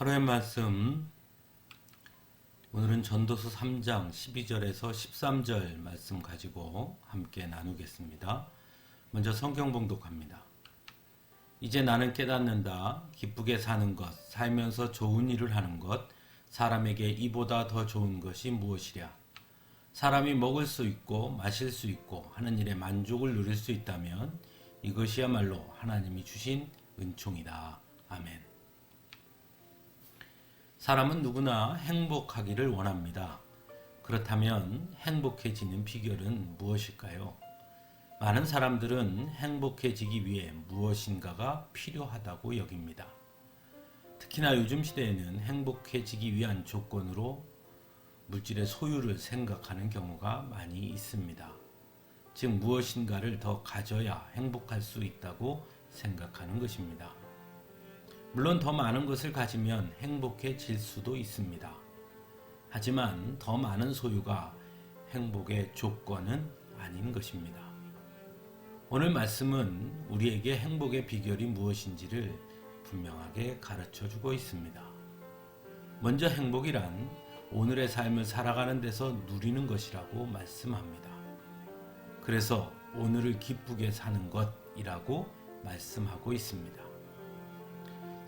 하루의 말씀, 오늘은 전도서 3장 12절에서 13절 말씀 가지고 함께 나누겠습니다. 먼저 성경 봉독합니다. 이제 나는 깨닫는다. 기쁘게 사는 것, 살면서 좋은 일을 하는 것, 사람에게 이보다 더 좋은 것이 무엇이랴. 사람이 먹을 수 있고 마실 수 있고 하는 일에 만족을 누릴 수 있다면 이것이야말로 하나님이 주신 은총이다. 아멘. 사람은 누구나 행복하기를 원합니다. 그렇다면 행복해지는 비결은 무엇일까요? 많은 사람들은 행복해지기 위해 무엇인가가 필요하다고 여깁니다. 특히나 요즘 시대에는 행복해지기 위한 조건으로 물질의 소유를 생각하는 경우가 많이 있습니다. 즉 무엇인가를 더 가져야 행복할 수 있다고 생각하는 것입니다. 물론 더 많은 것을 가지면 행복해질 수도 있습니다. 하지만 더 많은 소유가 행복의 조건은 아닌 것입니다. 오늘 말씀은 우리에게 행복의 비결이 무엇인지를 분명하게 가르쳐 주고 있습니다. 먼저 행복이란 오늘의 삶을 살아가는 데서 누리는 것이라고 말씀합니다. 그래서 오늘을 기쁘게 사는 것이라고 말씀하고 있습니다.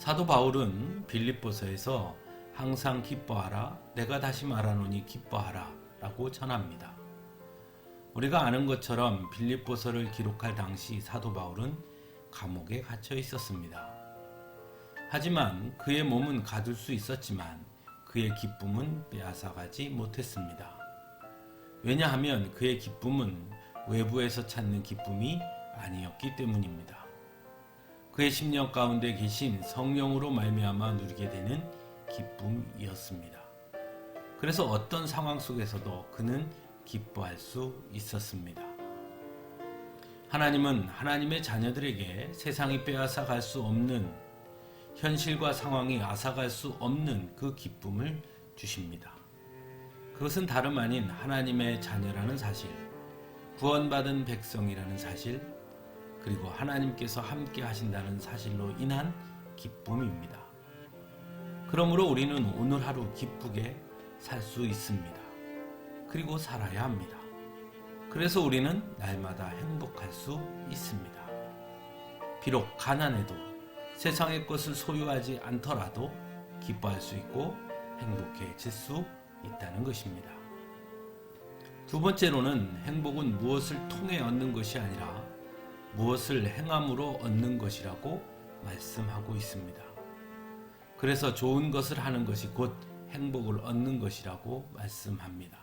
사도 바울은 빌립보서에서 항상 기뻐하라, 내가 다시 말하노니 기뻐하라 라고 전합니다. 우리가 아는 것처럼 빌립보서를 기록할 당시 사도 바울은 감옥에 갇혀 있었습니다. 하지만 그의 몸은 가둘 수 있었지만 그의 기쁨은 빼앗아가지 못했습니다. 왜냐하면 그의 기쁨은 외부에서 찾는 기쁨이 아니었기 때문입니다. 그의 심령 가운데 계신 성령으로 말미암아 누리게 되는 기쁨이었습니다. 그래서 어떤 상황 속에서도 그는 기뻐할 수 있었습니다. 하나님은 하나님의 자녀들에게 세상이 빼앗아 갈 수 없는 현실과 상황이 앗아갈 수 없는 그 기쁨을 주십니다. 그것은 다름 아닌 하나님의 자녀라는 사실, 구원받은 백성이라는 사실, 그리고 하나님께서 함께 하신다는 사실로 인한 기쁨입니다. 그러므로 우리는 오늘 하루 기쁘게 살 수 있습니다. 그리고 살아야 합니다. 그래서 우리는 날마다 행복할 수 있습니다. 비록 가난해도 세상의 것을 소유하지 않더라도 기뻐할 수 있고 행복해질 수 있다는 것입니다. 두 번째로는 행복은 무엇을 통해 얻는 것이 아니라 무엇을 행함으로 얻는 것이라고 말씀하고 있습니다. 그래서 좋은 것을 하는 것이 곧 행복을 얻는 것이라고 말씀합니다.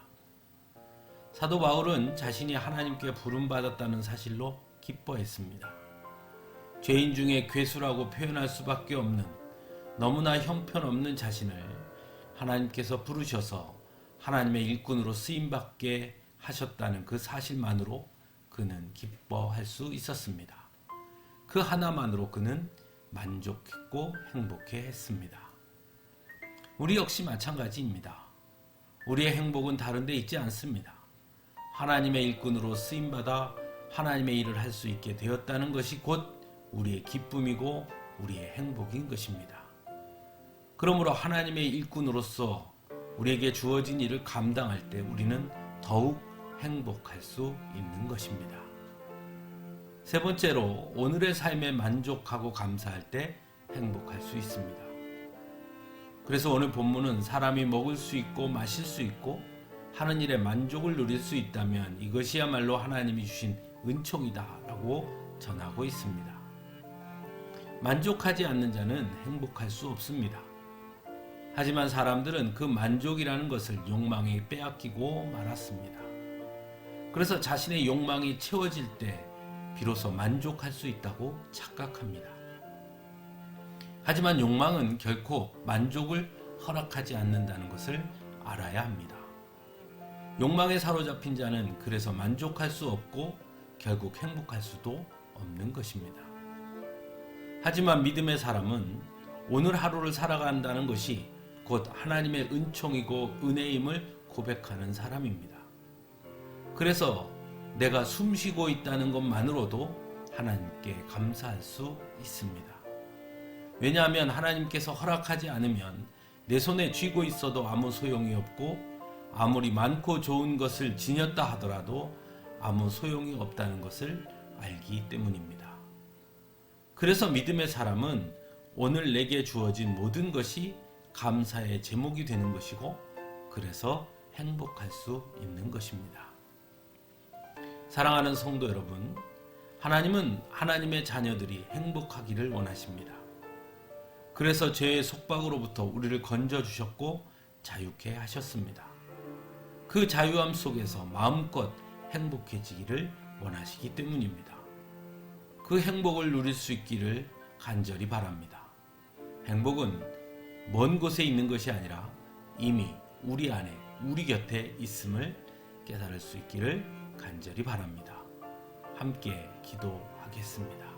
사도 바울은 자신이 하나님께 부름받았다는 사실로 기뻐했습니다. 죄인 중에 괴수라고 표현할 수밖에 없는 너무나 형편없는 자신을 하나님께서 부르셔서 하나님의 일꾼으로 쓰임받게 하셨다는 그 사실만으로 그는 기뻐할 수 있었습니다. 그 하나만으로 그는 만족했고 행복해했습니다. 우리 역시 마찬가지입니다. 우리의 행복은 다른 데 있지 않습니다. 하나님의 일꾼으로 쓰임받아 하나님의 일을 할 수 있게 되었다는 것이 곧 우리의 기쁨이고 우리의 행복인 것입니다. 그러므로 하나님의 일꾼으로서 우리에게 주어진 일을 감당할 때 우리는 더욱 행복할 수 있는 것입니다. 세 번째로 오늘의 삶에 만족하고 감사할 때 행복할 수 있습니다. 그래서 오늘 본문은 사람이 먹을 수 있고 마실 수 있고 하는 일에 만족을 누릴 수 있다면 이것이야말로 하나님이 주신 은총이다 라고 전하고 있습니다. 만족하지 않는 자는 행복할 수 없습니다. 하지만 사람들은 그 만족이라는 것을 욕망에 빼앗기고 말았습니다. 그래서 자신의 욕망이 채워질 때 비로소 만족할 수 있다고 착각합니다. 하지만 욕망은 결코 만족을 허락하지 않는다는 것을 알아야 합니다. 욕망에 사로잡힌 자는 그래서 만족할 수 없고 결국 행복할 수도 없는 것입니다. 하지만 믿음의 사람은 오늘 하루를 살아간다는 것이 곧 하나님의 은총이고 은혜임을 고백하는 사람입니다. 그래서 내가 숨 쉬고 있다는 것만으로도 하나님께 감사할 수 있습니다. 왜냐하면 하나님께서 허락하지 않으면 내 손에 쥐고 있어도 아무 소용이 없고 아무리 많고 좋은 것을 지녔다 하더라도 아무 소용이 없다는 것을 알기 때문입니다. 그래서 믿음의 사람은 오늘 내게 주어진 모든 것이 감사의 제목이 되는 것이고 그래서 행복할 수 있는 것입니다. 사랑하는 성도 여러분, 하나님은 하나님의 자녀들이 행복하기를 원하십니다. 그래서 죄의 속박으로부터 우리를 건져주셨고 자유케 하셨습니다. 그 자유함 속에서 마음껏 행복해지기를 원하시기 때문입니다. 그 행복을 누릴 수 있기를 간절히 바랍니다. 행복은 먼 곳에 있는 것이 아니라 이미 우리 안에, 우리 곁에 있음을 깨달을 수 있기를 간절히 바랍니다. 함께 기도하겠습니다.